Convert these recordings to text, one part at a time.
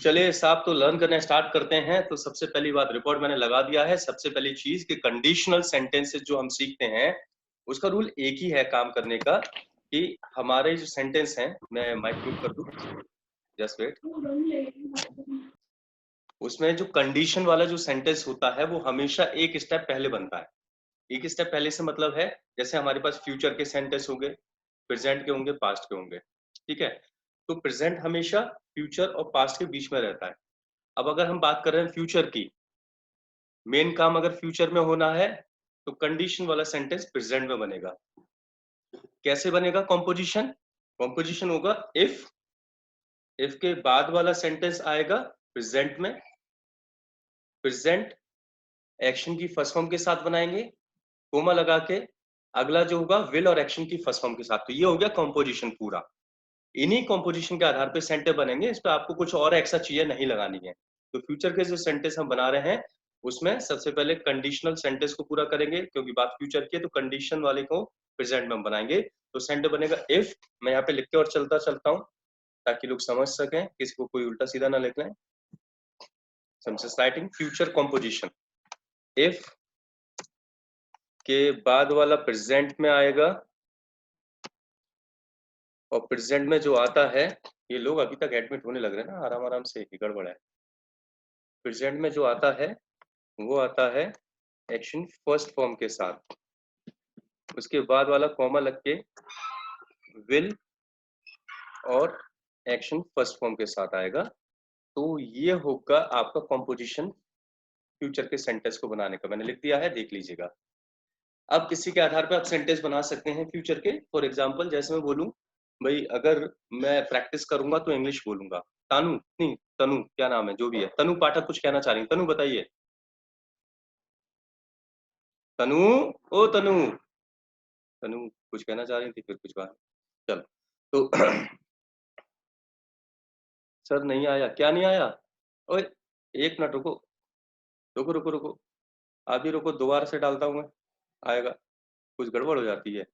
चलिए साहब, तो लर्न करना स्टार्ट करते हैं। तो सबसे पहली बात, रिकॉर्ड मैंने लगा दिया है। सबसे पहली चीज कि कंडीशनल सेंटेंसेस जो हम सीखते हैं उसका रूल एक ही है काम करने का, कि हमारे जो सेंटेंस हैं, मैं माइक म्यूट कर दूं, जस्ट वेट। उसमें जो कंडीशन वाला जो सेंटेंस होता है वो हमेशा एक स्टेप पहले बनता है। एक स्टेप पहले से मतलब है, जैसे हमारे पास फ्यूचर के सेंटेंस होंगे, प्रेजेंट के होंगे, पास्ट के होंगे, ठीक है। तो प्रेजेंट हमेशा फ्यूचर और पास्ट के बीच में रहता है। अब अगर हम बात कर रहे हैं फ्यूचर की, मेन काम अगर फ्यूचर में होना है तो कंडीशन वाला सेंटेंस प्रेजेंट में बनेगा। कैसे बनेगा कॉम्पोजिशन? कॉम्पोजिशन होगा इफ के बाद वाला सेंटेंस आएगा प्रेजेंट में, प्रेजेंट एक्शन की फर्स्ट फॉर्म के साथ बनाएंगे, कोमा लगा के, अगला जो होगा विल और एक्शन की फर्स्ट फॉर्म के साथ। तो ये हो गया कॉम्पोजिशन पूरा। इन्हीं कॉम्पोजिशन के आधार पे सेंटेंस बनेंगे, इस पे आपको कुछ और एक्स्ट्रा चीजें नहीं लगानी है। तो फ्यूचर के जो सेंटेंस हम बना रहे हैं उसमें सबसे पहले कंडीशनल सेंटेंस को पूरा करेंगे, क्योंकि बात फ्यूचर की है तो कंडीशन वाले को प्रेजेंट में हम बनाएंगे। तो सेंटेंस बनेगा इफ, मैं यहाँ पे लिख के और चलता हूँ ताकि लोग समझ सकें, किसी को कोई उल्टा सीधा ना लिख लें। राइटिंग फ्यूचर कॉम्पोजिशन, इफ के बाद वाला प्रेजेंट में आएगा, और प्रेजेंट में जो आता है, ये लोग अभी तक एडमिट होने लग रहे हैं ना, आराम आराम से, ही गड़बड़ है। प्रेजेंट में जो आता है वो आता है एक्शन फर्स्ट फॉर्म के साथ, उसके बाद वाला कॉमा लग के विल और एक्शन फर्स्ट फॉर्म के साथ आएगा। तो ये होगा आपका कॉम्पोजिशन फ्यूचर के सेंटेंस को बनाने का। मैंने लिख दिया है, देख लीजिएगा। अब किसी के आधार पर आप सेंटेंस बना सकते हैं फ्यूचर के। फॉर एग्जांपल, जैसे मैं बोलूं भाई, अगर मैं प्रैक्टिस करूंगा तो इंग्लिश बोलूंगा। तानू नहीं, तनु क्या नाम है, जो भी है, तनु पाठक कुछ कहना चाह रही है। तनु बताइए। तनु, ओ तनु, तनु कुछ कहना चाह रही थी, फिर कुछ बात। चलो तो सर नहीं आया, क्या नहीं आया? ओए एक मिनट रुको, रुको रुको रुको, अभी रुको, दोबारा से डालता हूँ मैं, आएगा। कुछ गड़बड़ हो जाती है।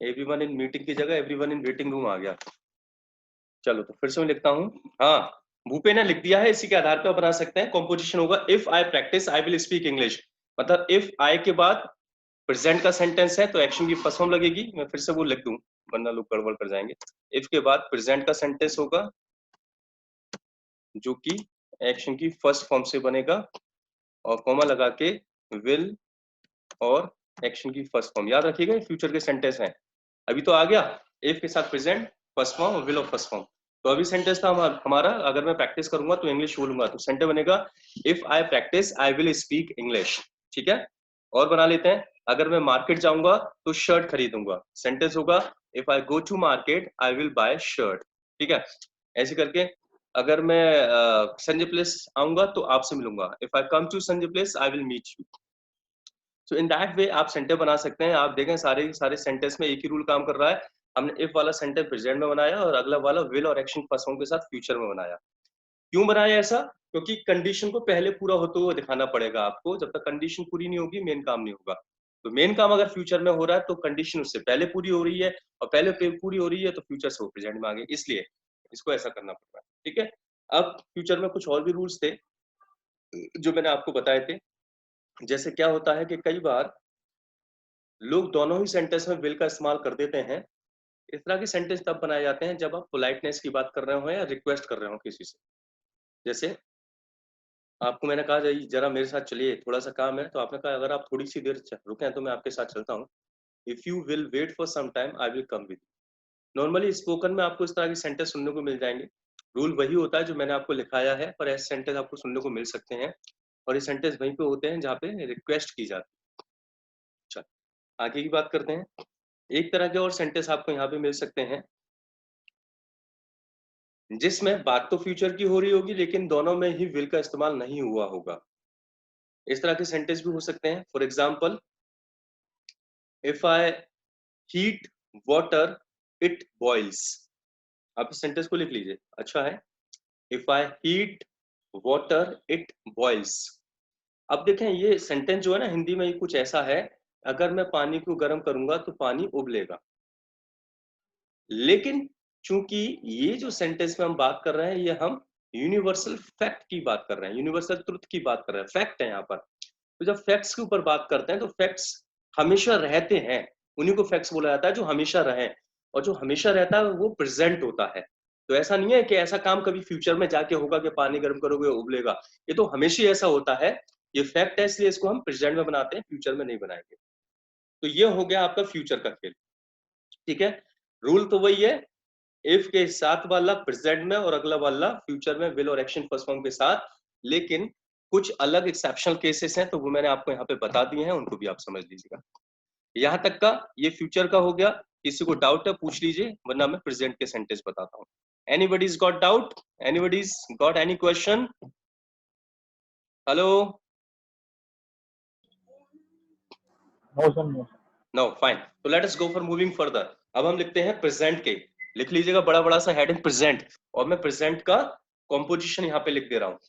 एवरीवन इन मीटिंग की जगह एवरीवन इन वेटिंग रूम आ गया। चलो तो फिर से मैं लिखता हूँ। हाँ, भूपे ने लिख दिया है, इसी के आधार पर बना सकते हैं। कॉम्पोजिशन होगा if I practice I will speak English. मतलब इफ आई के बाद प्रेजेंट का सेंटेंस है तो एक्शन की फर्स्ट फॉर्म लगेगी। मैं फिर से वो लिख दूं वरना लोग गड़बड़ कर जाएंगे। इफ के बाद प्रेजेंट का सेंटेंस होगा जो कि एक्शन की फर्स्ट फॉर्म से बनेगा, और कॉमा लगा के विल और एक्शन की फर्स्ट फॉर्म। याद रखिएगा फ्यूचर के सेंटेंस हैं। अभी तो आ गया, इफ के साथ प्रेजेंट फर्स्ट फॉर्म और विल और फर्स्ट फॉर्म। तो अभी सेंटेंस था हमारा, अगर मैं प्रैक्टिस करूंगा तो इंग्लिश बोलूंगा, तो सेंटेंस बनेगा if I practice I will speak English. ठीक है, और बना लेते हैं। अगर मैं मार्केट जाऊंगा तो शर्ट खरीदूंगा, सेंटेंस होगा if I go to market I will buy shirt. ठीक है, ऐसे करके। अगर मैं संजय प्लेस आऊंगा तो आपसे मिलूंगा, if I come to Sanjay place I will meet you. So in that way आप सेंटेंस बना सकते हैं। आप देखें सारे सारे सेंटेंस में एक ही रूल काम कर रहा है। हमने इफ वाला सेंटेंस प्रेजेंट में बनाया और अगला वाला विल और एक्शन फर्स्ट फॉर्म के साथ फ्यूचर में बनाया। क्यों बनाया ऐसा? क्योंकि कंडीशन को पहले पूरा होते हुए दिखाना पड़ेगा आपको। जब तक कंडीशन पूरी नहीं होगी मेन काम नहीं होगा। तो मेन काम अगर फ्यूचर में हो रहा है तो कंडीशन उससे पहले पूरी हो रही है, और पहले पूरी हो रही है तो फ्यूचर से वो प्रेजेंट में आ गई, इसलिए इसको ऐसा करना पड़ रहा है। ठीक है, अब फ्यूचर में कुछ और भी रूल्स थे जो मैंने आपको बताए थे। जैसे क्या होता है कि कई बार लोग दोनों ही सेंटेंस में विल का इस्तेमाल कर देते हैं। इस तरह के सेंटेंस तब बनाए जाते हैं जब आप पोलाइटनेस की बात कर रहे हो या रिक्वेस्ट कर रहे हो किसी से। जैसे आपको मैंने कहा जरा मेरे साथ चलिए, थोड़ा सा काम है, तो आपने कहा अगर आप थोड़ी सी देर रुके तो मैं आपके साथ चलता हूँ। If you will wait for some time I will come with. Normally spoken में आपको इस तरह के सेंटेंस सुनने को मिल जाएंगे। रूल वही होता है जो मैंने आपको लिखाया है, पर ऐसे सेंटेंस आपको सुनने को मिल सकते हैं, और ये सेंटेंस वहीं पे होते हैं जहाँ पे रिक्वेस्ट की जाती है। चल आगे की बात करते हैं। एक तरह के और सेंटेंस आपको यहाँ पे मिल सकते हैं जिसमें बात तो फ्यूचर की हो रही होगी लेकिन दोनों में ही विल का इस्तेमाल नहीं हुआ होगा। इस तरह के सेंटेंस भी हो सकते हैं। For example, if I heat water it boils. आप इस सेंटेंस को लिख लीजिए, अच्छा है। If I heat water it boils. अब देखें ये सेंटेंस जो है ना, हिंदी में ये कुछ ऐसा है, अगर मैं पानी को गर्म करूंगा तो पानी उबलेगा। लेकिन चूंकि ये जो सेंटेंस में हम बात कर रहे हैं ये हम यूनिवर्सल फैक्ट की बात कर रहे हैं, यूनिवर्सल ट्रुथ की बात कर रहे हैं, फैक्ट है यहाँ पर। तो जब फैक्ट्स के ऊपर बात करते हैं तो फैक्ट्स हमेशा रहते हैं, उन्हीं को फैक्ट्स बोला जाता है जो हमेशा रहे, और जो हमेशा रहता है वो प्रेजेंट होता है। तो ऐसा नहीं है कि ऐसा काम कभी फ्यूचर में जाके होगा कि पानी गर्म करोगे उबलेगा, ये तो हमेशा ही ऐसा होता है। ये फैक्ट है, इसलिए इसको हम प्रेजेंट में बनाते हैं, फ्यूचर में नहीं बनाएंगे। तो ये हो गया आपका फ्यूचर का खेल, ठीक है। रूल तो वही है, इफ के साथ वाला प्रेजेंट में और अगला वाला फ्यूचर में, विल और एक्शन फर्स्ट फॉर्म के साथ। लेकिन कुछ अलग एक्सेप्शनल केसेस हैं, तो वो मैंने आपको यहाँ पे बता दिए हैं, उनको भी आप समझ लीजिएगा। यहाँ तक का ये फ्यूचर का हो गया। किसी को डाउट है पूछ लीजिए, वरना मैं प्रेजेंट के सेंटेंस बताता हूँ। Anybody's got doubt? Anybody's got any question? Hello? No, fine. तो let us go for moving further. अब हम लिखते हैं प्रेजेंट के, लिख लीजिएगा बड़ा बड़ा सा हेडिंग प्रेजेंट, और मैं प्रेजेंट का कॉम्पोजिशन यहाँ पे लिख दे रहा हूँ।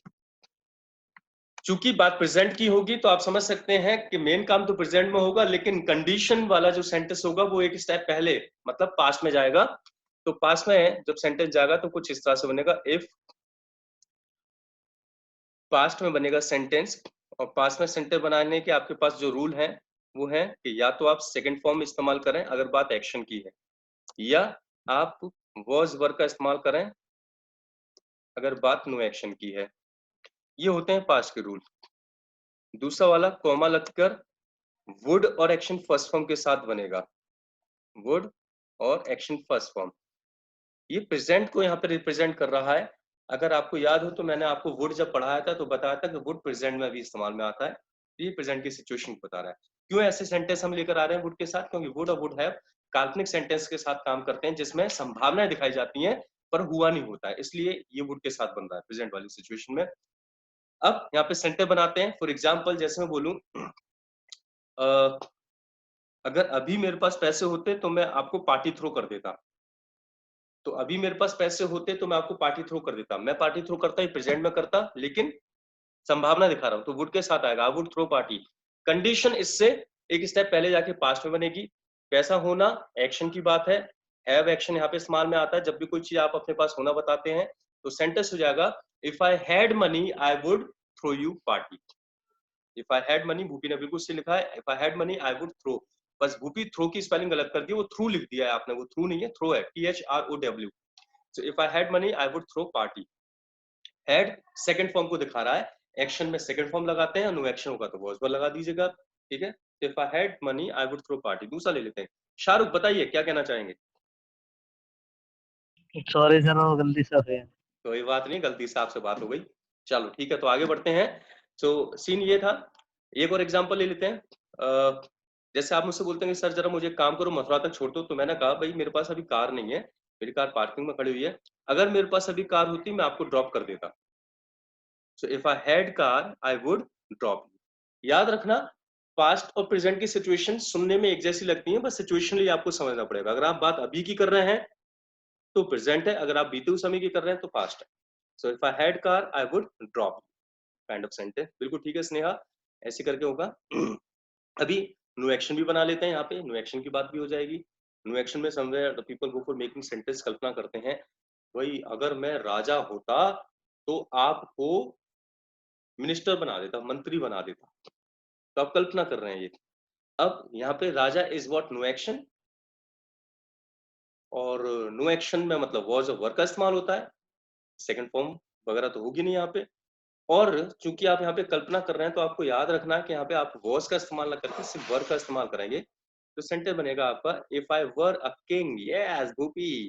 चूंकि बात प्रेजेंट की होगी तो आप समझ सकते हैं कि मेन काम तो प्रेजेंट में होगा, लेकिन कंडीशन वाला जो सेंटेंस होगा वो एक स्टेप पहले, मतलब पास्ट में जाएगा। तो पास्ट में जब सेंटेंस जाएगा तो कुछ इस तरह से बनेगा, इफ पास्ट में बनेगा सेंटेंस। और पास्ट में सेंटेंस बनाने के आपके पास जो रूल है वो है कि या तो आप सेकंड फॉर्म इस्तेमाल करें अगर बात एक्शन की है, या आप वॉज वर्ब का इस्तेमाल करें अगर बात नो एक्शन की है। ये होते हैं पास्ट के रूल। दूसरा वाला कॉमा लगकर वुड और एक्शन फर्स्ट फॉर्म के साथ बनेगा, वुड और एक्शन फर्स्ट फॉर्म। ये प्रेजेंट को यहाँ पे रिप्रेजेंट कर रहा है। अगर आपको याद हो तो मैंने आपको वुड जब पढ़ाया था तो बताया था कि वुड प्रेजेंट में भी इस्तेमाल में आता है। ये प्रेजेंट की सिचुएशन को बता रहा है। क्यों ऐसे सेंटेंस हम लेकर आ रहे हैं वुड के साथ? क्योंकि वुड और वुड हैव काल्पनिक सेंटेंस के साथ काम करते हैं जिसमें संभावनाएं दिखाई जाती हैं पर हुआ नहीं होता है, इसलिए ये वुड के साथ बन रहा है प्रेजेंट वाली सिचुएशन में। अब यहाँ पे सेंटेंस बनाते हैं। फॉर एग्जाम्पल जैसे मैं बोलूं, अगर अभी मेरे पास पैसे होते तो मैं आपको पार्टी थ्रो कर देता। तो अभी मेरे पास पैसे होते तो मैं आपको पार्टी थ्रो कर देता। मैं पार्टी थ्रो करता ही प्रेजेंट में करता, लेकिन संभावना दिखा रहा हूं, तो वुड के साथ आएगा, I would throw party. Condition इससे एक स्टेप पहले जाके पास्ट में बनेगी। पैसा होना एक्शन की बात है, हैव एक्शन यहाँ पे इस्तेमाल में आता है जब भी कोई चीज आप अपने पास होना बताते हैं। तो सेंटेंस हो जाएगा, if I had money I would throw you party. If I had money, Bhupi ने बिल्कुल सही लिखा है, if I had money I would throw. बस भूपी थ्रो की स्पेलिंग गलत कर दी, वो थ्रू लिख दिया है आपने, वो थ्रू नहीं है, थ्रो है, THROW। So if I had money I would throw party. Had second form को दिखा रहा है, एक्शन में सेकंड फॉर्म लगाते हैं, नो एक्शन होगा तो वॉज पर लगा दीजिएगा, ठीक है। If I had money I would throw party. दूसरा ले लेते हैं। शाहरुख बताइए क्या कहना चाहेंगे? सॉरी सर, वो गलती से हो गया। कोई बात नहीं, गलती से आपसे बात हो गई। चलो ठीक है, तो आगे बढ़ते हैं। तो सीन ये था। एक और एग्जांपल ले लेते हैं। जैसे आप मुझसे बोलते हैं कि सर जरा मुझे काम करो, मथुरा तक छोड़ दो, तो मैंने कहा भाई मेरे पास अभी कार नहीं है, मेरी कार पार्किंग में खड़ी हुई है। अगर मेरे पास अभी कार होती मैं आपको ड्रॉप कर देता। सो if I had car I would drop you. याद रखना, पास्ट और प्रेजेंट की सिचुएशन सुनने में एक जैसी लगती है, बस सिचुएशनली आपको समझना पड़ेगा। अगर आप बात अभी की कर रहे हैं तो प्रेजेंट है, अगर आप बीते हुए समय की कर रहे हैं तो पास्ट है। So if I had car I would drop, kind of sentence. बिल्कुल ठीक है स्नेहा, ऐसे करके होगा। अभी नो एक्शन भी बना लेते हैं, यहाँ पे नो एक्शन की बात भी हो जाएगी। नो एक्शन में somewhere the people go for making sentence, कल्पना करते हैं भाई अगर मैं राजा होता तो आपको मिनिस्टर बना देता, मंत्री बना देता। तो आप कल्पना कर रहे हैं ये। अब यहाँ पे राजा इज व्हाट, नो एक्शन। और नो एक्शन में मतलब वॉज ऑफ वर्क का इस्तेमाल होता है, सेकंड फॉर्म वगैरह तो होगी नहीं यहाँ पे। और चूंकि आप यहाँ पे कल्पना कर रहे हैं तो आपको याद रखना है कि यहाँ पे आप वॉज का इस्तेमाल ना करके सिर्फ वर्क का इस्तेमाल करेंगे। तो सेंटेंस बनेगा आपका, if I were a king. Yes Bhupi,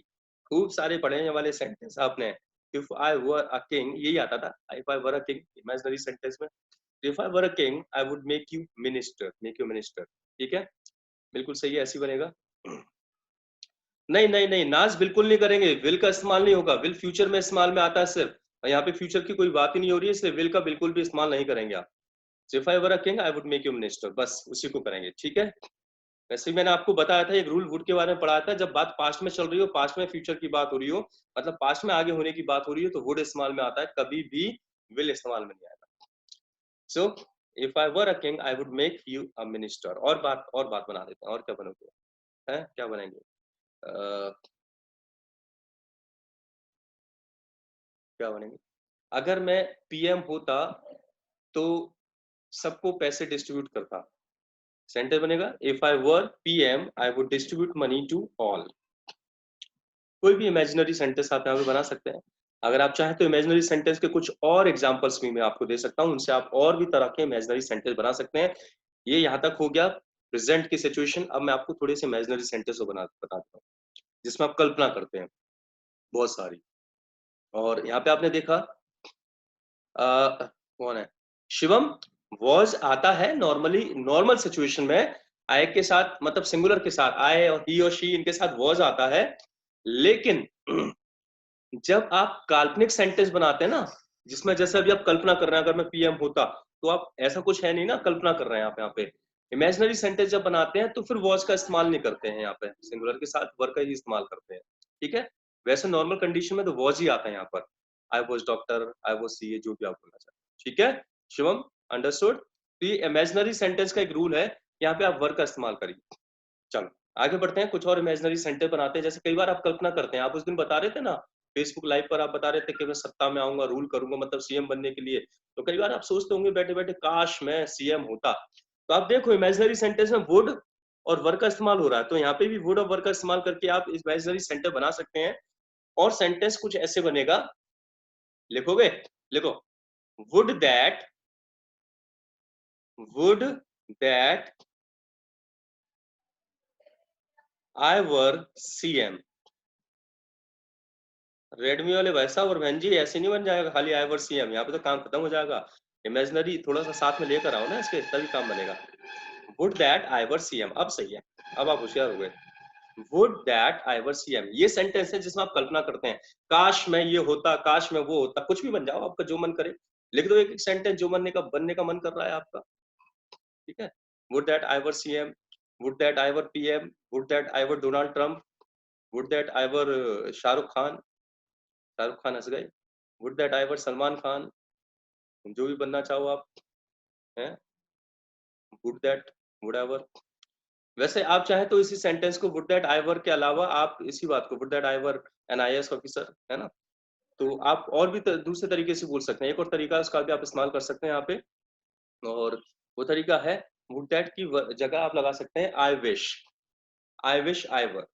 खूब सारे पढ़ने वाले सेंटेंस आपने। If I were a king, यही आता था, if I were a king imaginary sentence में। If I were a king I would make you minister, make you minister. ठीक है, बिल्कुल सही है, ऐसी बनेगा। नहीं नहीं नहीं, नाज बिल्कुल नहीं करेंगे, विल का इस्तेमाल नहीं होगा। विल फ्यूचर में इस्तेमाल में आता है सिर्फ, और यहाँ पे फ्यूचर की कोई बात ही नहीं हो रही है, इसलिए विल का बिल्कुल भी इस्तेमाल नहीं करेंगे आप। If I were a king I would make you minister, बस उसी को करेंगे, ठीक है। वैसे ही मैंने आपको बताया था, एक रूल वुड के बारे में पढ़ाया था, जब बात पास्ट में चल रही हो, पास्ट में फ्यूचर की बात हो रही हो, मतलब पास्ट में आगे होने की बात हो रही है, तो वुड इस्तेमाल में आता है, कभी भी विल इस्तेमाल में नहीं आएगा। सो if I were a king I would make you a minister. और बात बना देते हैं, और क्या बनोगे, है क्या बनेंगे? क्या बनेंगे? अगर मैं पीएम होता तो सबको पैसे डिस्ट्रीब्यूट करता। सेंटेंस बनेगा if I were PM I would distribute money to all. कोई भी इमेजिनरी सेंटेंस आप यहाँ पे बना सकते हैं। अगर आप चाहें तो इमेजिनरी सेंटेंस के कुछ और एग्जांपल्स भी मैं आपको दे सकता हूँ, उनसे आप और भी तरह के इमेजिनरी सेंटेंस बना सकते हैं। ये यहाँ तक हो गया प्रेजेंट की सिचुएशन। अब मैं आपको थोड़े से इमेजिनरी सेंटेंस बताता हूँ जिसमें आप कल्पना करते हैं बहुत सारी। और यहाँ पे आपने देखा कौन है, शिवम वॉज आता है नॉर्मली, नॉर्मल सिचुएशन में आई के साथ, मतलब सिंगुलर के साथ आई और ही और शी इनके साथ वॉज आता है। लेकिन जब आप काल्पनिक सेंटेंस बनाते हैं ना, जिसमें जैसे अभी आप कल्पना कर रहे हैं अगर मैं पीएम होता, तो आप ऐसा कुछ है नहीं ना, कल्पना कर रहे हैं आप यहाँ पे। इमेजिनरी सेंटेंस जब बनाते हैं तो फिर वॉज का इस्तेमाल नहीं करते हैं, यहाँ पे सिंगुलर के साथ वर्क का ही इस्तेमाल करते हैं। ठीक है, वैसे नॉर्मल कंडीशन में तो वॉज ही आता है यहाँ पर। I was doctor, I was CA, जो भी आप बोलना चाहते हैं। ठीक है शिवम, अंडरस्टूड। तो ये इमेजिनरी सेंटेंस का एक रूल है, यहाँ पे आप वर्क का इस्तेमाल करिए। चलो आगे बढ़ते हैं, कुछ और इमेजिनरी सेंटेंस बनाते हैं। जैसे कई बार आप कल्पना करते हैं, आप उस दिन बता रहे थे ना फेसबुक लाइव पर, आप बता रहे थे कि मैं सत्ता में आऊंगा, रूल करूंगा, मतलब सीएम बनने के लिए। तो कई बार आप सोचते होंगे बैठे बैठे काश मैं सीएम होता। तो आप देखो इमेजिनरी सेंटेंस में वुड और वर्क का इस्तेमाल हो रहा है, तो यहाँ पे भी वुड और वर्क का इस्तेमाल करके आप इमेजिनरी सेंटेंस बना सकते हैं। और सेंटेंस कुछ ऐसे बनेगा, लिखोगे, लिखो, would that, would that I were CM. Redmi वाले भाई साहब और बहन जी, ऐसे नहीं बन जाएगा खाली आई वर सीएम, यहाँ पे तो काम खत्म हो जाएगा। इमेजिनरी थोड़ा सा साथ में लेकर आओ ना इसके, तभी काम बनेगा। Would that I were CM, अब सही है, अब आप होशियार हो गए। Would that I were CM, ये सेंटेंस है जिसमें आप कल्पना करते हैं, काश मैं ये होता, काश मैं वो होता, कुछ भी बन जाओ, आपका जो मन करे लिख दो एक एक सेंटेंस, जो बनने का मन कर रहा है आपका। ठीक है, would that I were CM, would that I were PM, would that I were Donald Trump, would that I were Shahrukh Khan, Shahrukh Khan हंस गए, would that I were Salman Khan, जो भी बनना चाहो आप, हैं, वुड दैट, वुड एवर। वैसे आप चाहे तो इसी सेंटेंस को वुड दैट आई वर के अलावा आप इसी बात को would that I were an IAS officer, है ना, तो आप और भी दूसरे तरीके से बोल सकते हैं। एक और तरीका है उसका भी आप इस्तेमाल कर सकते हैं यहाँ पे, और वो तरीका है वुड दैट की जगह आप लगा सकते हैं I wish, I wish I वर।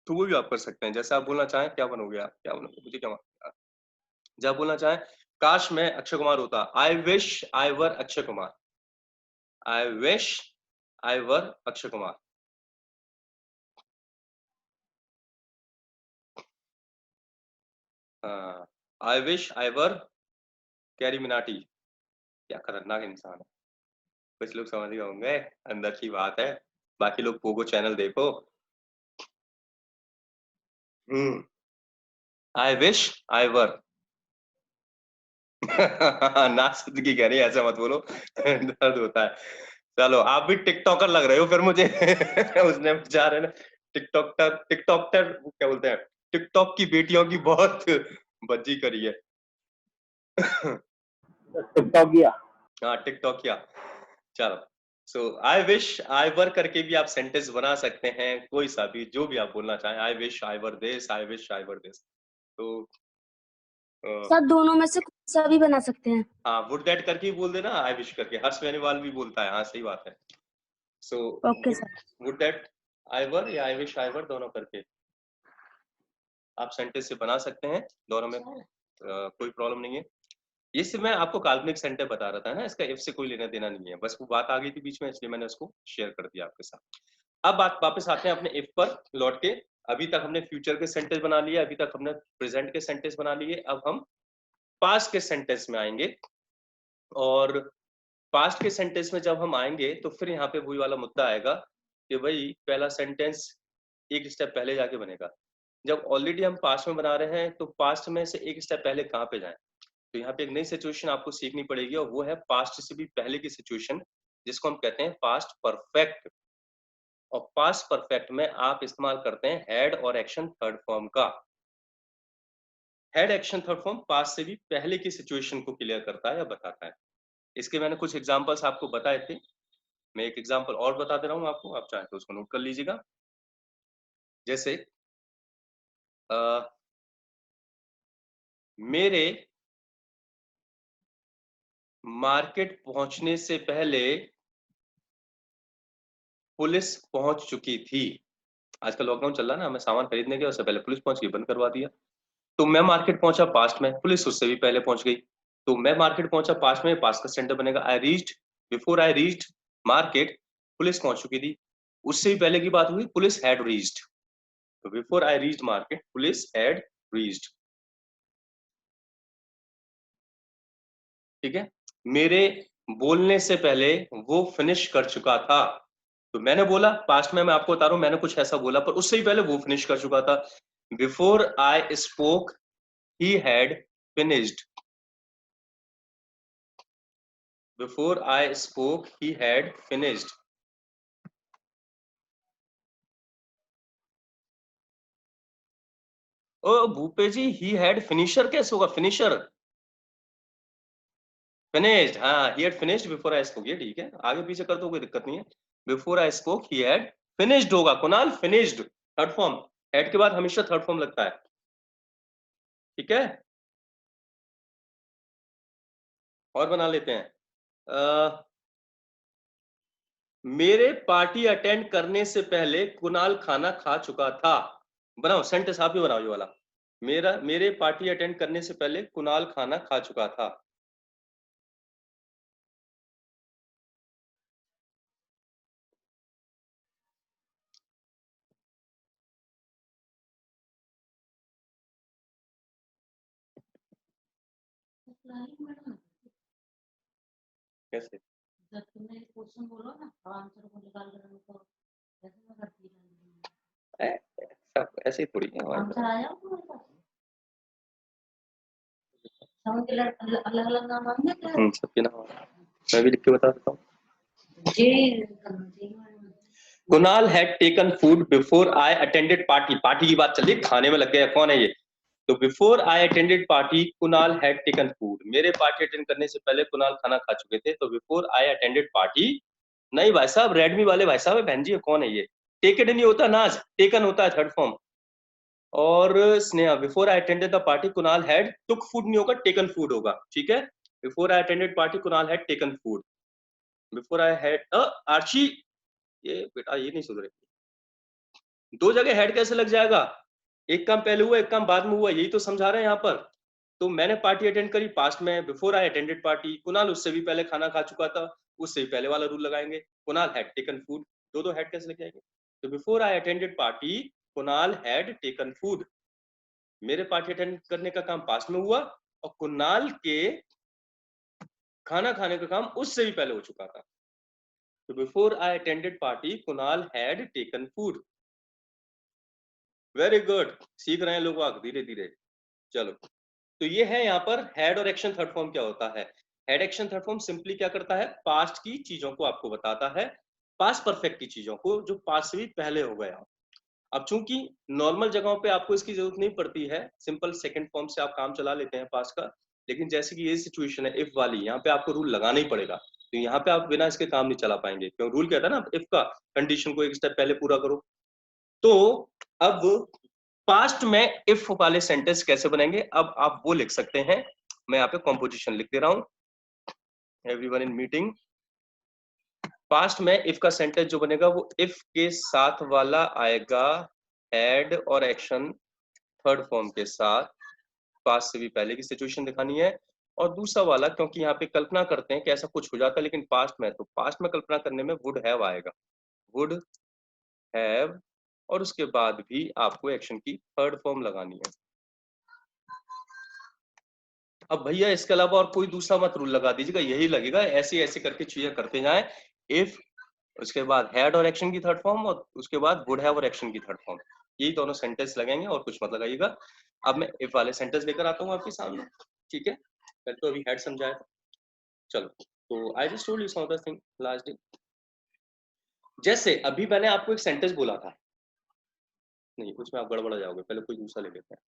तो वो भी आप कर सकते हैं, जैसे आप बोलना चाहें, क्या बनोगे आप, क्या बनोगे, मुझे क्या मालूम। जब बोलना चाहें काश मैं अक्षय कुमार होता, I wish I were Akshay Kumar, I wish I were Akshay Kumar. I wish I were carry Minati. क्या खतरनाक इंसान है, कुछ लोग समझ गए होंगे, अंदर की बात है, बाकी लोग पोगो चैनल देखो। हम्म, आई विश आई वर नासुदगी कह रही है, ऐसा मत बोलो दर्द होता है। चलो आप भी टिकटॉकर लग रहे हो फिर मुझे उसने बेचारे रहे ना, टिकटॉकर, टिकटॉकर क्या बोलते हैं, टिकटॉक की बेटियों की बहुत बज्जी करी है। टिकटॉक किया। हाँ टिकटॉक किया। चलो, सो आई विश आई वर करके भी आप सेंटेंस बना सकते हैं, कोई सा भी, जो भी आप बोलना चाहें, I wish I were this, I wish I were this. तो सर दोनों में से कौन सा भी बना सकते हैं? हाँ वुड दैट करके ही बोल देना, आई विश करके हर्ष बेनीवाल भी बोलता है, हाँ सही बात है। So okay sir. Would that I were या आई विश आई वर, दोनों करके आप सेंटेंस से बना सकते हैं, दोनों में कोई प्रॉब्लम नहीं है। ये सिर्फ मैं आपको काल्पनिक सेंटेंस बता रहा था ना, इसका इफ से कोई लेना देना नहीं है, बस वो बात आ गई थी बीच में, इसलिए मैंने उसको शेयर कर दिया आपके साथ। अब बात वापस आते हैं अपने इफ पर लौट के। अभी तक हमने फ्यूचर के सेंटेंस बना लिए, अभी तक हमने प्रेजेंट के सेंटेंस बना लिए, अब हम पास्ट के सेंटेंस में आएंगे। और पास्ट के सेंटेंस में जब हम आएंगे तो फिर यहाँ पे वही वाला मुद्दा आएगा कि भाई पहला सेंटेंस एक स्टेप पहले जाके बनेगा। जब ऑलरेडी हम पास्ट में बना रहे हैं तो पास्ट में से एक स्टेप पहले कहाँ पे जाएं। तो यहाँ पे एक नई सिचुएशन आपको सीखनी पड़ेगी, और वो है पास्ट से भी पहले की सिचुएशन, जिसको हम कहते हैं पास्ट परफेक्ट। और पास्ट परफेक्ट में आप इस्तेमाल करते हैं हैड और एक्शन थर्ड फॉर्म का। Had action third form past से भी पहले की सिचुएशन को क्लियर करता है या बताता है। इसके मैंने कुछ एग्जांपल्स आपको बताए थे, मैं एक एग्जांपल और बता दे रहा हूँ आपको, आप चाहें तो उसको नोट कर लीजिएगा। जैसे मेरे मार्केट पहुंचने से पहले पुलिस पहुंच चुकी थी। आजकल लॉकडाउन चल रहा है ना, हमें सामान खरीदने गया, उससे पहले पुलिस पहुंच गई, बंद करवा दिया। तो मैं मार्केट पहुंचा पास्ट में, पुलिस उससे भी पहले पहुंच गई। तो मैं मार्केट पहुंचा पास्ट में, पास्ट का सेंटर बनेगा I reached, before I reached market, police पहुंच चुकी थी। उससे भी पहले की बात हुई, पुलिस हैड रीच्ड। तो before I reached market, police had reached. ठीक है। मेरे बोलने से पहले वो फिनिश कर चुका था। तो मैंने बोला, पास्ट में मैं आपको बता रहा हूं, मैंने कुछ ऐसा बोला, पर उससे ही पहले वो फिनिश कर चुका था। Before I spoke he had finished. Before I spoke he had finished. ओ Bhupe ji, he had finisher कैसे होगा? फिनिशर, फिनिश्ड, हाँ, he had finished before I spoke, ये ठीक है, आगे पीछे कर दो कोई दिक्कत नहीं है। Before I spoke he had finished होगा Kunal, finished third form, had के बाद हमेशा थर्ड फॉर्म लगता है। ठीक है, और बना लेते हैं। मेरे पार्टी अटेंड करने से पहले कुणाल खाना खा चुका था। बनाओ सेंटेंस, आप ही बनाओ ये वाला। मेरे पार्टी अटेंड करने से पहले कुणाल खाना खा चुका था। कैसे? जब तुमने क्वेश्चन बोलो ना, आंसर को निकाल कर हमको कैसे मैं करती हूँ? ऐसे ही थोड़ी है आंसर आया तुम्हारे पास? सबके अलग अलग नाम आएंगे क्या? सबके नाम मैं भी लिख के बता देता हूँ। जी Kunal had taken food before I attended party. Party की बात चल रही, खाने में लग गया, कौन है ये? तो before I attended party Kunal had taken food. मेरे पार्टी अटेंड करने से पहले कुणाल खाना खा चुके थे। तो बिफोर आई अटेंडेड पार्टी, नहीं भाई साहब, रेडमी वाले भाई साहब, बहन जी कौन है ये? टेकन नहीं होता नाज, टेकन होता है थर्ड फॉर्म। और Sneha, before I attended the party Kunal had took food नहीं होगा, टेकन फूड होगा। ठीक है, before I attended party Kunal had taken food. Before I had Archi, ये बेटा ये नहीं सुधरे, दो जगह हेड कैसे लग जाएगा? एक काम पहले हुआ, एक काम बाद में हुआ, यही तो समझा रहे हैं यहाँ पर। तो मैंने पार्टी अटेंड करी पास्ट में, before I attended party. Kunal उससे भी पहले खाना खा चुका था, उससे भी पहले वाला रूल लगाएंगे। कुणाल हैड टेकन फूड, दो दो हेड कैसे लग जाएंगे? तो before I attended party Kunal had taken food. मेरे पार्टी अटेंड करने का काम पास्ट में हुआ, और कुणाल के खाना खाने का काम उससे भी पहले हो चुका था। तो before I attended party Kunal had taken food. Very good, सीख रहे हैं लोग आगे धीरे धीरे। चलो, तो ये है यहाँ पर हेड और एक्शन थर्ड फॉर्म क्या होता है। Head action third form simply क्या करता है, पास्ट की चीजों को आपको बताता है, पास्ट परफेक्ट की चीजों को जो पास्ट से भी पहले हो गया। अब चूंकि नॉर्मल जगहों पे आपको इसकी जरूरत नहीं पड़ती है, सिंपल सेकंड फॉर्म से आप काम चला लेते हैं पास्ट का। लेकिन जैसे कि ये सिचुएशन है इफ वाली, यहाँ पे आपको रूल लगाना ही पड़ेगा। तो यहाँ पे आप बिना इसके काम नहीं चला पाएंगे, क्यों? रूल क्या था ना, इफ का, कंडीशन को एक स्टेप पहले पूरा करो। तो अब पास्ट में इफ वाले सेंटेंस कैसे बनेंगे, अब आप वो लिख सकते हैं। मैं यहाँ पे कॉम्पोजिशन लिख दे रहा हूं, एवरीवन इन मीटिंग। पास्ट में इफ का सेंटेंस जो बनेगा वो इफ के साथ वाला आएगा, हेड और एक्शन थर्ड फॉर्म के साथ, पास्ट से भी पहले की सिचुएशन दिखानी है। और दूसरा वाला, क्योंकि यहाँ पे कल्पना करते हैं कि ऐसा कुछ हो जाता है लेकिन पास्ट में, तो पास्ट में कल्पना करने में वुड हैव आएगा, वुड हैव, और उसके बाद भी आपको एक्शन की थर्ड फॉर्म लगानी है। अब भैया इसके अलावा और कोई दूसरा मत रूल लगा दीजिएगा, यही लगेगा, ऐसे ऐसे करके चीजें करते जाएं। इफ, उसके बाद हैड और एक्शन की थर्ड फॉर्म, और उसके बाद वुड हैव और एक्शन की थर्ड फॉर्म, यही दोनों सेंटेंस लगेंगे और कुछ मत लगाइएगा। अब मैं इफ वाले सेंटेंस लेकर आता हूँ आपके सामने। ठीक है, पहले तो अभी हेड समझाया। चलो, तो I just told you some other thing last day. जैसे अभी मैंने आपको एक सेंटेंस बोला था, नहीं उसमें आप गड़बड़ा जाओगे, पहले कोई दूसरा ले लेते हैं।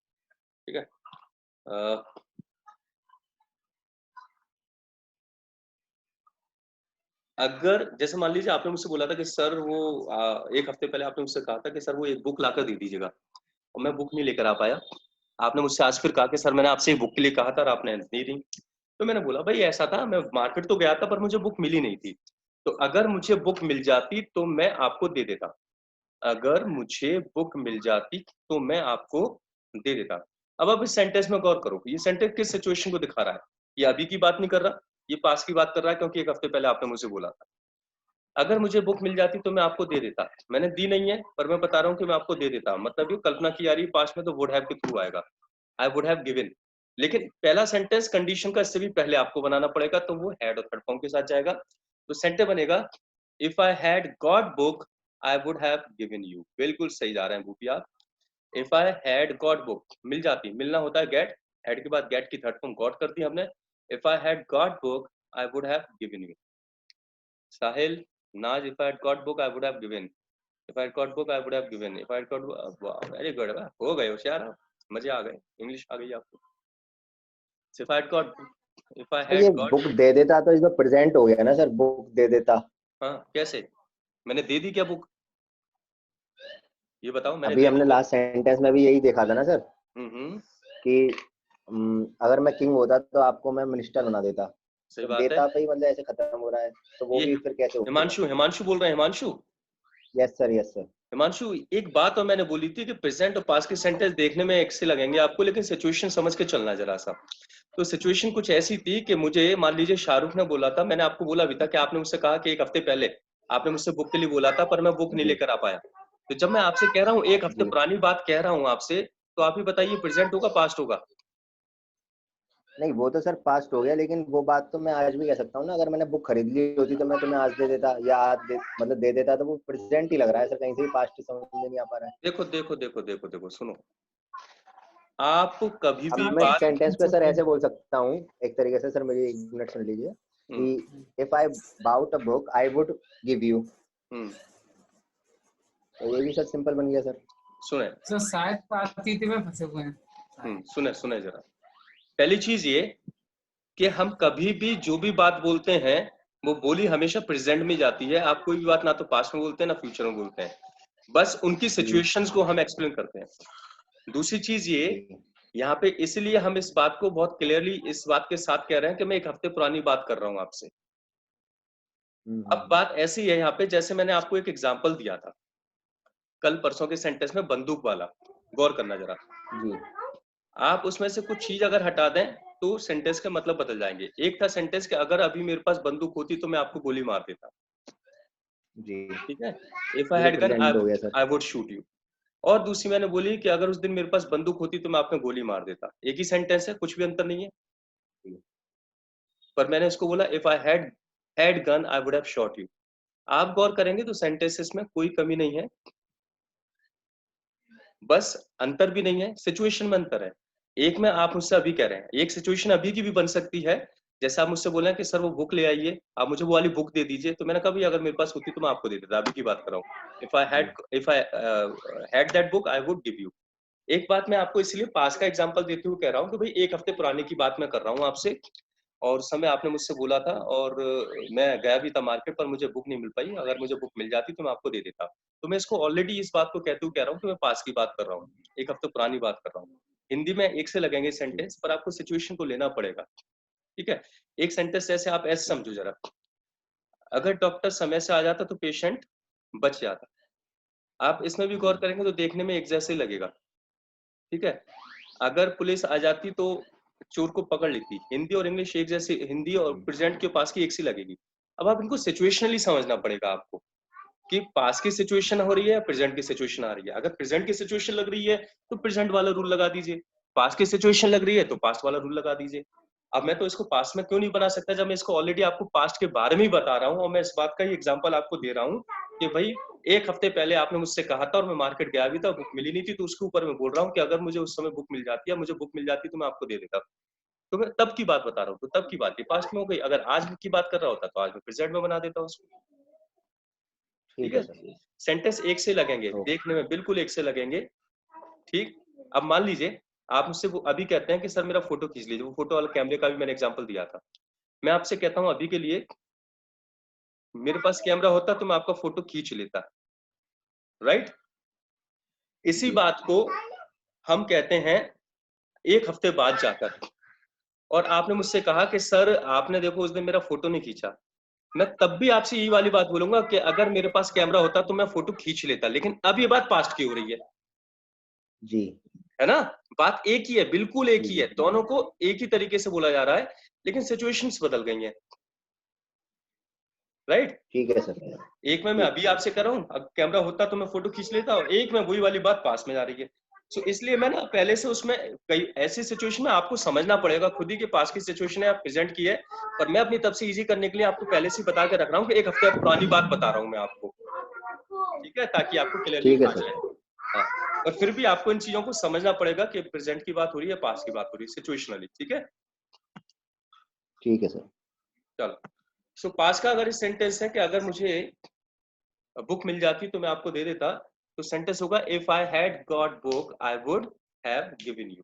ठीक है, अगर जैसे मान लीजिए आपने मुझसे बोला था कि सर वो एक हफ्ते पहले आपने मुझसे कहा था कि सर वो एक बुक लाकर दे दीजिएगा, और मैं बुक नहीं लेकर आ पाया। आपने मुझसे आज फिर कहा कि सर मैंने आपसे एक बुक के लिए कहा था और आपने नहीं दी। तो मैंने बोला भाई ऐसा था, मैं मार्केट तो गया था पर मुझे बुक मिली नहीं थी, तो अगर मुझे बुक मिल जाती तो मैं आपको दे देता, अगर मुझे बुक मिल जाती तो मैं आपको दे देता। अब आप इस सेंटेंस में गौर करो, ये सेंटेंस किस सिचुएशन को दिखा रहा है? ये अभी की बात नहीं कर रहा, ये पास की बात कर रहा है, क्योंकि एक हफ्ते पहले आपने मुझे बोला था अगर मुझे बुक मिल जाती तो मैं आपको दे देता। मैंने दी नहीं है पर मैं बता रहा हूँ कि मैं आपको दे देता, मतलब ये कल्पना की जा रही है पास्ट में, तो वुड हैव के थ्रू आएगा, आई वुड हैव गिवन। लेकिन पहला सेंटेंस कंडीशन का इससे भी पहले आपको बनाना पड़ेगा, तो वो हैड और थर्ड फॉर्म के साथ जाएगा। तो सेंटेंस बनेगा if I had got book I would have given you. बिल्कुल सही जा रहे हैं भूपी आप। If I had got book, मिल जाती, मिलना होता है गेट, हैड के बाद गेट की थर्ड फॉर्म गॉट कर दी हमने। If I had got book I would have given you. Sahil, Naaz, if I had got book I would have given, if I had got book I would have given, if I had got, very good, हो गए होशियार आप, मजे आ गए, English आ गई आपको। If I had got, if I ये had got, book दे देता तो इसमें प्रेजेंट हो गया ना सर, बुक दे देता। हाँ कैसे? मैंने दे दी क्या बुक? ये बताओ, मैंने अभी दे हमने दी? लास्ट सेंटेंस में भी यही देखा था ना सर, हम्म, कि अगर मैं किंग होता तो आपको मैं मिनिस्टर बना देता। सही तो बात है। देता पे ही मतलब ऐसे खत्म हो रहा है, तो वो ये भी फिर कैसे होगा? हिमांशु बोल रहे हैं, Himanshu. Yes sir, yes sir. Himanshu, एक बात और मैंने बोली थी कि प्रेजेंट और पास्ट के सेंटेंस देखने में एक से लगेंगे आपको, लेकिन सिचुएशन समझ के चलना जरा सा। तो सिचुएशन कुछ ऐसी थी कि मुझे, मान लीजिए शाहरुख ने बोला था, मैंने आपको बोला भी था कि आपने मुझसे कहा कि एक हफ्ते पहले आपने मुझसे बुक के लिए बोला था पर मैं बुक नहीं जी लेकर आ पाया। तो जब मैं आपसे कह रहा हूँ एक हफ्ते जी पुरानी बात कह रहा हूँ आपसे, तो आप ही बताइए प्रेजेंट होगा पास्ट होगा? नहीं, वो तो सर पास्ट हो गया, लेकिन वो बात तो मैं आज भी कह सकता हूँ ना, अगर मैंने बुक खरीद ली होती तो मैं तुम्हें आज दे देता, या मतलब दे देता, तो वो प्रेजेंट ही लग रहा है सर, कहीं से भी पास्ट समझ में नहीं आ पा रहा है। देखो देखो देखो देखो देखो, सुनो, आप कभी अब भी मैं इस बात, सेंटेंस पे सर ऐसे बोल सकता हूँ एक तरीके से, सर मेरी एक मिनट सुन लीजिए, कि if I bought a book I would give you, तो ये भी सर सिंपल बन गया सर। सुने सर शायद पाती में फंसे हुए हैं। सुने जरा, पहली चीज ये कि हम कभी भी जो भी बात बोलते हैं वो बोली हमेशा प्रेजेंट में जाती है। आप कोई भी बात ना तो पास्ट में बोलते हैं ना फ्यूचर में बोलते हैं, बस उनकी सिचुएशंस को हम एक्सप्लेन करते हैं। दूसरी चीज ये, यहाँ पे इसलिए हम इस बात को बहुत क्लियरली इस बात के साथ कह रहे हैं कि मैं एक हफ्ते पुरानी बात कर रहा हूँ आपसे। अब बात ऐसी है यहाँ पे, जैसे मैंने आपको एक एग्जाम्पल दिया था कल परसों के सेंटेंस में, बंदूक वाला, गौर करना जरा। जी आप उसमें से कुछ चीज अगर हटा दें तो सेंटेंस के मतलब बदल जाएंगे। एक था सेंटेंस कि अगर अभी मेरे पास बंदूक होती तो मैं आपको गोली मार देता, जी, ठीक है, इफ आई ये तो हैड गन प्रेजेंट हो गया sir. I would shoot you. और दूसरी मैंने बोली कि अगर उस दिन मेरे पास बंदूक होती तो मैं आपको गोली मार देता। एक ही सेंटेंस है, कुछ भी अंतर नहीं है, पर मैंने इसको बोला if I had gun I would have shot you. आप गौर करेंगे तो सेंटेंसेस में कोई कमी नहीं है, बस अंतर भी नहीं है, सिचुएशन में अंतर है। एक में आप मुझसे अभी कह रहे हैं, एक सिचुएशन अभी की भी बन सकती है, जैसे आप मुझसे बोले कि सर वो बुक ले आइए, आप मुझे वो वाली बुक दे दीजिए, तो मैंने कहा भाई अगर मेरे पास होती तो मैं आपको दे देता, अभी की बात कर रहा हूँ। If I had that book I would give you. एक बात मैं आपको इसलिए पास का एग्जांपल देते हुए कह रहा हूँ कि भाई एक हफ्ते पुराने की बात मैं कर रहा हूँ आपसे, और उस समय आपने मुझसे बोला था और मैं गया भी था मार्केट पर, मुझे बुक नहीं मिल पाई, अगर मुझे बुक मिल जाती तो मैं आपको दे देता। तो मैं इसको ऑलरेडी इस बात को कहते हुए कह रहा हूँ कि मैं पास की बात कर रहा हूँ, एक हफ्ते पुरानी बात कर रहा हूँ। हिंदी में एक से लगेंगे सेंटेंस, पर आपको सिचुएशन को लेना पड़ेगा, ठीक है। एक सेंटेंस जैसे आप ऐसे समझो जरा, अगर डॉक्टर समय से आ जाता तो पेशेंट बच जाता। आप इसमें भी गौर करेंगे तो देखने में एक जैसे लगेगा, ठीक है। अगर पुलिस आ जाती तो चोर को पकड़ लेती। हिंदी और इंग्लिश एक जैसी, हिंदी और प्रेजेंट के पास की एक सी लगेगी। अब आप इनको सिचुएशनली समझना पड़ेगा आपको कि पास की सिचुएशन हो रही है या प्रेजेंट की सिचुएशन आ रही है। अगर प्रेजेंट की सिचुएशन लग रही है तो प्रेजेंट वाला रूल लगा दीजिए, पास्ट की सिचुएशन लग रही है तो पास्ट वाला रूल लगा दीजिए। अब मैं तो इसको पास्ट में क्यों नहीं बना सकता जब मैं इसको ऑलरेडी आपको पास्ट के बारे में ही बता रहा हूँ, और मैं इस बात का ही एग्जांपल आपको दे रहा हूँ कि भाई एक हफ्ते पहले आपने मुझसे कहा था और मैं मार्केट गया भी था, बुक मिली नहीं थी, तो उसके ऊपर मैं बोल रहा हूँ कि अगर मुझे उस समय बुक मिल जाती है, मुझे बुक मिल जाती तो मैं आपको दे देता। तो मैं तब की बात बता रहा हूँ, तो तब की बात पास्ट में हो गई। अगर आज की बात कर रहा होता तो आज मैं प्रेजेंट में बना देता उसको, ठीक है। सेंटेंस एक से लगेंगे, देखने में बिल्कुल एक से लगेंगे, ठीक। अब मान लीजिए आप मुझसे वो अभी कहते हैं कि सर मेरा फोटो खींच लीजिए, वो फोटो वाला कैमरे का भी मैंने एग्जांपल दिया था। मैं आपसे कहता हूँ अभी के लिए मेरे पास कैमरा होता तो मैं आपका फोटो खींच लेता, राइट। इसी बात को हम कहते हैं एक हफ्ते बाद जाकर, और आपने मुझसे कहा कि सर आपने देखो उस दिन मेरा फोटो नहीं खींचा, मैं तब भी आपसे यही वाली बात बोलूंगा कि अगर मेरे पास कैमरा होता तो मैं फोटो खींच लेता, लेकिन अब ये बात पास्ट की हो रही है जी है ना। बात एक ही है, बिल्कुल एक जी ही है, दोनों को एक ही तरीके से बोला जा रहा है, लेकिन सिचुएशंस बदल गई हैं, राइट। ठीक है सर। एक में मैं अभी आपसे कर रहा हूँ, अब कैमरा होता तो मैं फोटो खींच लेता, और एक में वही वाली बात पास में जा रही है। सो इसलिए मैं ना पहले से उसमें कई ऐसी सिचुएशन में आपको समझना पड़ेगा, खुद ही के पास की सिचुएशन है, आप प्रेजेंट की है, पर मैं अपनी तरफ से इजी करने के लिए आपको पहले से बता के रख रहा हूँ कि एक हफ्ते पुरानी बात बता रहा हूँ मैं आपको, ठीक है, ताकि आपको क्लियरली ठीक है आ सर। जाए। हाँ, और फिर भी आपको इन चीजों को समझना पड़ेगा कि प्रेजेंट की बात हो रही है, पास की बात हो रही है, सिचुएशनली, ठीक है। ठीक है सर। चलो, सो पास का अगर इस सेंटेंस है कि अगर मुझे बुक मिल जाती तो मैं आपको दे देता, तो सेंटेंस होगा if I had got book I would have given you.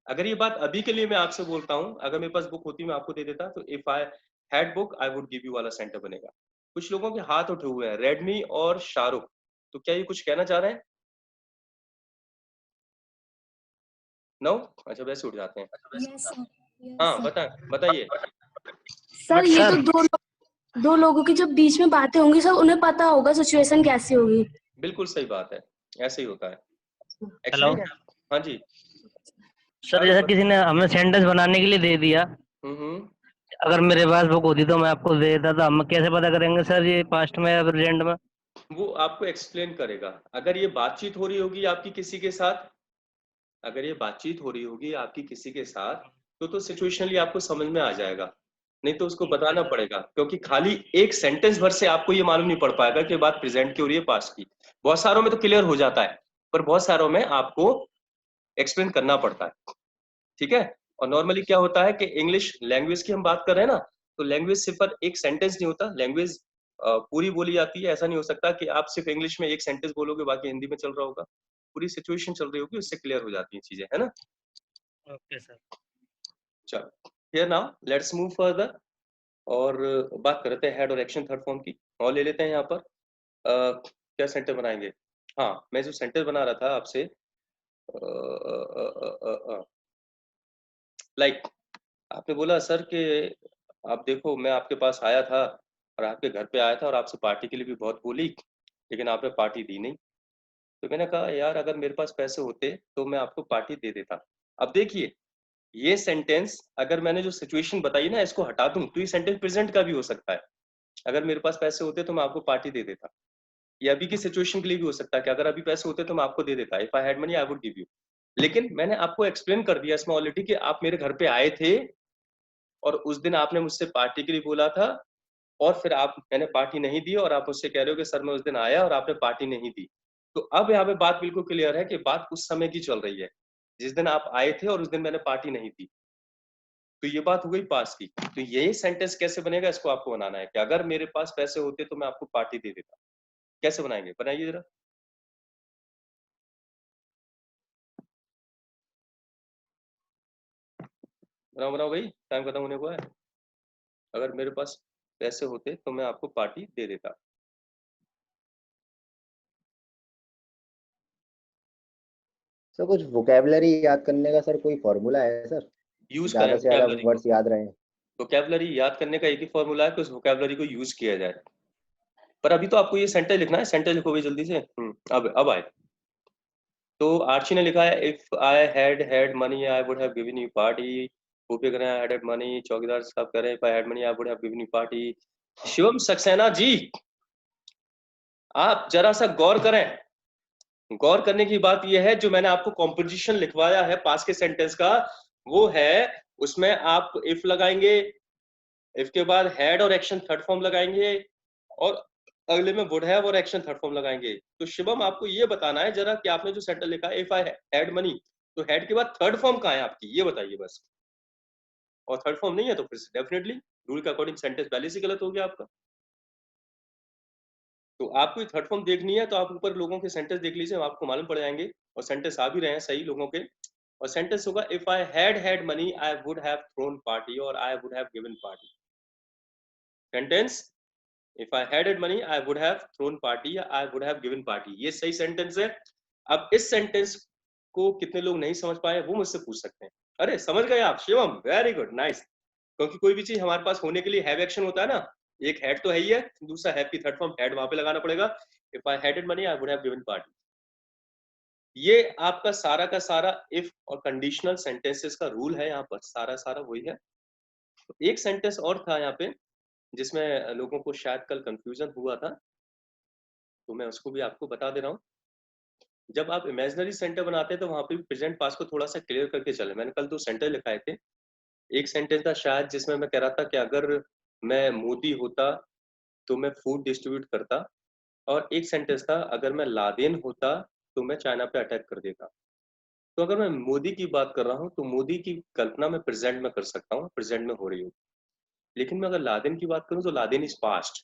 अगर ये बात अभी के लिए मैं आपसे बोलता हूँ, अगर मेरे पास बुक होती मैं आपको दे देता, तो if I had book I would give you वाला सेंटर बनेगा। कुछ लोगों के हाथ उठे हुए हैं, रेडमी और शाहरुख, तो क्या ये कुछ कहना चाह रहे हैं? नो, अच्छा वैसे उठ जाते हैं। यस सर, हाँ बताइए। सर बट ये सर तो दो लोगों की जब बीच में बातें होंगी सर, उन्हें पता होगा सिचुएशन कैसी होगी। बिल्कुल सही बात है, ऐसे ही होता है हेलो एक्चुअली। हाँ जी सर, जैसा किसी ने हमें सेंटेंस बनाने के लिए दे दिया, हम्म। अगर मेरे पास बुक होती तो मैं आपको दे देता, तो हम कैसे पता करेंगे सर ये पास्ट में या प्रेजेंट में? वो आपको एक्सप्लेन करेगा। अगर ये बातचीत हो रही होगी आपकी किसी के साथ, अगर ये बातचीत हो रही होगी आपकी किसी के साथ, तो सिचुएशनली आपको समझ में आ जाएगा, नहीं तो उसको बताना पड़ेगा, क्योंकि खाली एक सेंटेंस भर से आपको ये मालूम नहीं पड़ पाएगा कि बात प्रेजेंट की हो रही है पास्ट की। बहुत सारों में तो क्लियर हो जाता है, पर बहुत सारों में आपको एक्सप्लेन करना पड़ता है, ठीक है। और नॉर्मली क्या होता है कि इंग्लिश लैंग्वेज की हम बात कर रहे हैं ना, तो लैंग्वेज सिर्फ एक सेंटेंस नहीं होता, लैंग्वेज पूरी बोली जाती है। ऐसा नहीं हो सकता कि आप सिर्फ इंग्लिश में एक सेंटेंस बोलोगे बाकी हिंदी में चल रहा होगा, पूरी सिचुएशन चल रही होगी, उससे क्लियर हो जाती है चीजें, है ना। Okay sir. चलो, here now let's move further, और बात करते हैं हेड और एक्शन थर्ड फॉर्म की, और ले लेते हैं यहाँ पर क्या सेंटर बनाएंगे। हाँ, मैं जो सेंटर बना रहा था आपसे, लाइक आपने बोला सर कि आप देखो मैं आपके पास आया था, और आपके घर पे आया था, और आपसे पार्टी के लिए भी बहुत बोली, लेकिन आपने पार्टी दी नहीं। तो मैंने कहा यार अगर मेरे पास पैसे होते तो मैं आपको पार्टी दे देता। अब देखिए, ये सेंटेंस अगर मैंने जो सिचुएशन बताई ना इसको हटा दूं, तो ये सेंटेंस प्रेजेंट का भी हो सकता है। अगर मेरे पास पैसे होते तो मैं आपको पार्टी दे देता, ये अभी की सिचुएशन के लिए भी हो सकता है कि अगर अभी पैसे होते तो मैं आपको दे देता, if I had money I would give you. लेकिन मैंने आपको एक्सप्लेन कर दिया इसमें ऑलरेडी कि आप मेरे घर पे आए थे, और उस दिन आपने मुझसे पार्टी के लिए बोला था, और फिर आप मैंने पार्टी नहीं दी, और आप मुझसे कह रहे हो कि सर मैं उस दिन आया और आपने पार्टी नहीं दी। तो अब यहाँ पे बात बिल्कुल क्लियर है कि बात उस समय की चल रही है, जिस दिन आप आए थे और उस दिन मैंने पार्टी नहीं दी। तो ये बात हो गई पास की। तो यही सेंटेंस कैसे बनेगा, इसको आपको बनाना है कि अगर मेरे पास पैसे होते तो मैं आपको पार्टी दे देता। कैसे बनाएंगे, बनाइए जरा। बनाओ बनाओ भाई, टाइम खत्म होने को है। अगर मेरे पास पैसे होते तो मैं आपको पार्टी दे देता। सर कुछ वोकेबलरी याद करने का सर कोई फॉर्मूला है सर, यूज करें ज्यादा से ज्यादा वोकैबुलरी को। वर्ड्स याद रहे? वोकैबुलरी याद करने का एक ही फॉर्मूला है कि उस वोकैबुलरी को यूज किया जाए। पर अभी तो आपको ये सेंटेंस लिखना है, सेंटेंस लिखो भाई जल्दी से। अब आए। तो आर्ची ने लिखा है if I had money I would have given you party. Bhupe कह रहे हैं हैड मनी, चौकीदार साहब कह रहे हैं if I had money I would have given you party. Shivam Saxena ji, आप जरा सा गौर करें। गौर करने की बात यह है, जो मैंने आपको कॉम्पोजिशन लिखवाया है पास के सेंटेंस का, वो है उसमें आप इफ लगाएंगे, इफ के बाद हैड और एक्शन थर्ड फॉर्म लगाएंगे, और अगले में वुड हैव और एक्शन थर्ड फॉर्म लगाएंगे। तो शिवम आपको ये बताना है जरा कि आपने जो सेंटेंस लिखा है इफ आई हैड मनी, तो हैड के बाद थर्ड फॉर्म कहाँ है आपकी, ये बताइए बस। और थर्ड फॉर्म नहीं है तो फिर डेफिनेटली रूल के अकॉर्डिंग सेंटेंस पहले से गलत हो गया आपका। तो आपको थर्ड फॉर्म देखनी है तो आप ऊपर लोगों के सेंटेंस देख लीजिए, आपको मालूम पड़ जाएंगे, और सेंटेंस आ भी रहे हैं सही लोगों के। और सेंटेंस होगा if I had money I would have thrown party, और I would have given party. Sentence if I had money I would have thrown party, या I would have given party, ये सही सेंटेंस है। अब इस sentence को कितने लोग नहीं समझ पाए वो मुझसे पूछ सकते हैं। अरे समझ गए आप शिवम, वेरी गुड, नाइस। क्योंकि कोई भी चीज हमारे पास होने के लिए हैव एक्शन होता है ना, एक हैड तो है ही है, दूसरा हैव की थर्ड फॉर्म हैड वहां पे लगाना पड़ेगा। If I headed money I would have given party. ये आपका सारा का सारा इफ और कंडीशनल सेंटेंसेस का रूल है, यहाँ पर सारा वही है। तो एक सेंटेंस और था यहाँ पे जिसमें लोगों को शायद कल कंफ्यूजन हुआ था, तो मैं उसको भी आपको बता दे रहा हूँ। जब आप इमेजिनरी सेंटर बनाते हैं तो वहां पे भी प्रेजेंट पास को थोड़ा सा क्लियर करके चले। मैंने कल 2 सेंटर लिखाए थे। एक सेंटेंस था शायद जिसमें मैं कह रहा था कि अगर मैं मोदी होता तो मैं फूड डिस्ट्रीब्यूट करता, और एक सेंटेंस था अगर मैं लादेन होता तो मैं चाइना पे अटैक कर देता। तो अगर मैं मोदी की बात कर रहा हूँ तो मोदी की कल्पना मैं प्रेजेंट में कर सकता हूँ, प्रेजेंट में हो रही हो। लेकिन मैं अगर लादेन की बात करूँ तो लादेन इज पास्ट,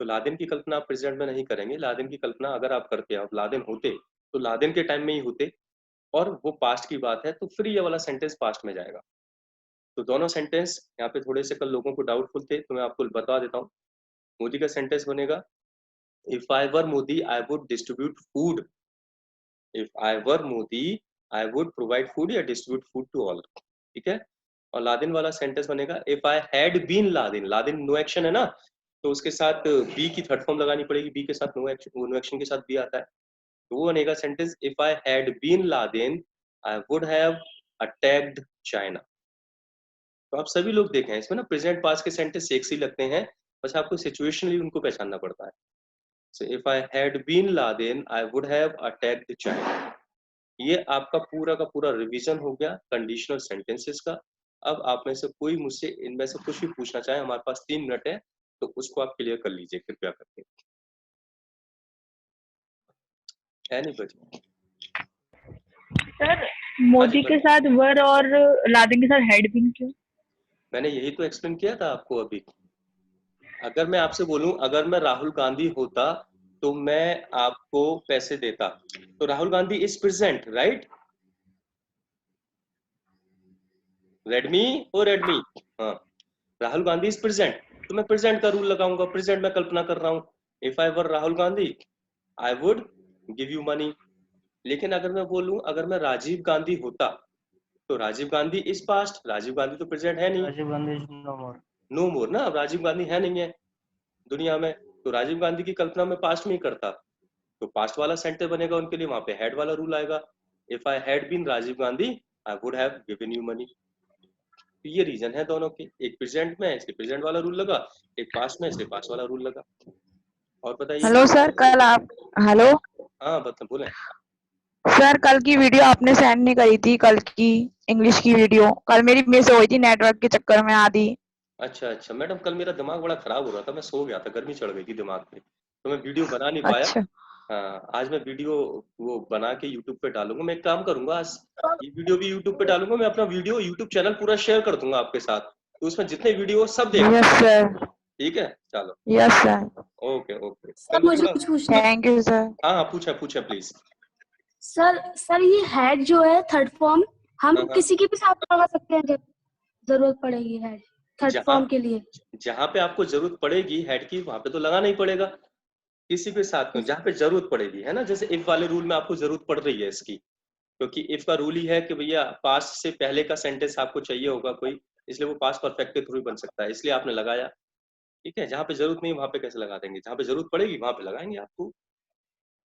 तो लादेन की कल्पना आप प्रेजेंट में नहीं करेंगे। लादेन की कल्पना अगर आप करते, आप लादेन होते तो लादेन के टाइम में ही होते, और वो पास्ट की बात है तो फिर ये वाला सेंटेंस पास्ट में जाएगा। तो दोनों सेंटेंस यहाँ पे थोड़े से कल लोगों को डाउटफुल थे, तो मैं आपको बता देता हूँ। मोदी का सेंटेंस बनेगा if I were Modi I would distribute food, if I were Modi I would provide food या डिस्ट्रीब्यूट फूड टू ऑल, ठीक है। और लादेन वाला सेंटेंस बनेगा if I had been Laden, Laden no action है ना, तो उसके साथ बी की थर्ड फॉर्म लगानी पड़ेगी, बी के साथ नो एक्शन के साथ बी आता है, तो वो बनेगा sentence if I had been Laden I would have attacked China. तो आप सभी लोग देखें इसमें ना प्रेजेंट पास्ट के सेंटेंस एक से ही लगते हैं, बस आपको सिचुएशनली उनको पहचानना पड़ता है। So if I had been Laden I would have attacked China. ये आपका पूरा का पूरा रिवीजन हो गया कंडीशनल सेंटेंसेस का। अब आप में से कोई मुझसे इनमें से कुछ भी पूछना चाहे, हमारे पास 3 मिनट है, तो उसको आप क्लियर कर लीजिए कृपया करके। एनीबॉडी? सर मोदी के साथ वर और लादेन के साथ हेड बीन क्यों? मैंने यही तो एक्सप्लेन किया था आपको अभी। अगर मैं आपसे बोलूं अगर मैं राहुल गांधी होता तो मैं आपको पैसे देता, तो Rahul Gandhi is present, right? Redmi और रेडमी, हाँ, राहुल गांधी इज प्रेजेंट, तो मैं प्रेजेंट का रूल लगाऊंगा, प्रेजेंट में कल्पना कर रहा हूँ। If I were Rahul Gandhi I would give you money. लेकिन अगर मैं बोलूं अगर मैं राजीव गांधी होता, तो राजीव गांधी इज पास्ट, राजीव गांधी तो प्रेजेंट है नहीं, राजीव गांधी नो मोर। नो मोर ना, अब राजीव गांधी है नहीं है दुनिया में, तो राजीव गांधी की कल्पना मैं पास्ट में ही करता, तो पास्ट वाला सेंटेंस बनेगा उनके लिए, वहां पे हैड वाला रूल आएगा। If I had been Rajiv Gandhi I would have given you money. तो ये रीजन है दोनों के, एक प्रेजेंट में इसलिए प्रेजेंट वाला रूल लगा, एक पास्ट में इसलिए पास्ट वाला रूल लगा। और बताइए। हेलो सर, कल आप हेलो हाँ बता, बोले सर, कल की वीडियो आपने सेंड नहीं करी थी, कल की इंग्लिश की वीडियो कल मेरी मिस हो गई थी नेटवर्क के चक्कर में आधी। अच्छा मैडम, कल मेरा दिमाग बड़ा खराब हो रहा था, मैं सो गया था, गर्मी चढ़ गई थी दिमाग पे, तो मैं वीडियो बना नहीं पाया। अच्छा हाँ, आज मैं वीडियो वो बना के यूट्यूब पे डालूंगा। मैं एक काम करूंगा, आज ये वीडियो भी यूट्यूब पे डालूंगा, मैं अपना वीडियो यूट्यूब चैनल पूरा शेयर कर दूंगा आपके साथ, तो उसमें जितने वीडियो सब देखना, यस सर, ठीक है? चलो यस सर, ओके। सर मुझे कुछ पूछना है। Thank you sir. हाँ पूछा प्लीज। सर ये हेड जो है थर्ड फॉर्म हम हाँ। किसी के भी साथ लगा सकते हैं जब जरूरत पड़ेगी हेड थर्ड फॉर्म के लिए? जहाँ पे आपको जरूरत पड़ेगी हेड की, वहां पे तो लगाना ही पड़ेगा, किसी के साथ में जहाँ पे जरूरत पड़ेगी, है ना। जैसे इफ वाले रूल में आपको जरूरत पड़ रही है इसकी, क्योंकि इफ का रूल ही है कि भैया पास्ट से पहले का सेंटेंस आपको चाहिए होगा कोई, इसलिए वो पास्ट परफेक्ट के थ्रू ही बन सकता है, इसलिए आपने लगाया, ठीक है। जहाँ पे जरूरत नहीं वहां पे कैसे लगा देंगे, जहाँ पे जरूरत पड़ेगी वहां पे लगाएंगे आपको,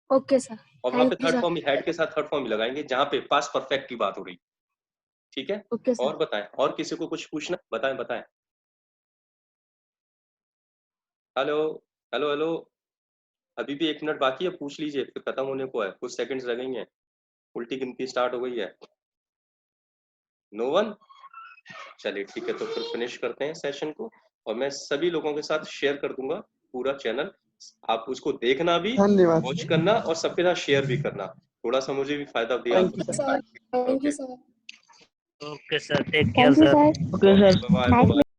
ओके सर, और वहां पे thank you third sir. Form head के साथ थर्ड फॉर्म ही लगाएंगे जहाँ पे पास्ट परफेक्ट की बात हो रही, ठीक है। Okay sir. और बताएं, और किसी को कुछ पूछना, बताएं। हेलो, अभी भी 1 मिनट बाकी है, पूछ लीजिए, फिर खत्म होने को है, कुछ सेकंड्स रह गई हैं, उल्टी गिनती स्टार्ट हो गई है। No one? चलिए ठीक है, तो फिर फिनिश करते हैं सेशन को, और मैं सभी लोगों के साथ शेयर कर दूंगा पूरा चैनल, आप उसको देखना भी, वॉच करना और सबके साथ शेयर भी करना, थोड़ा सा मुझे भी फायदा दिया। Thank you sir. Okay sir, take care sir. Okay sir. Bye.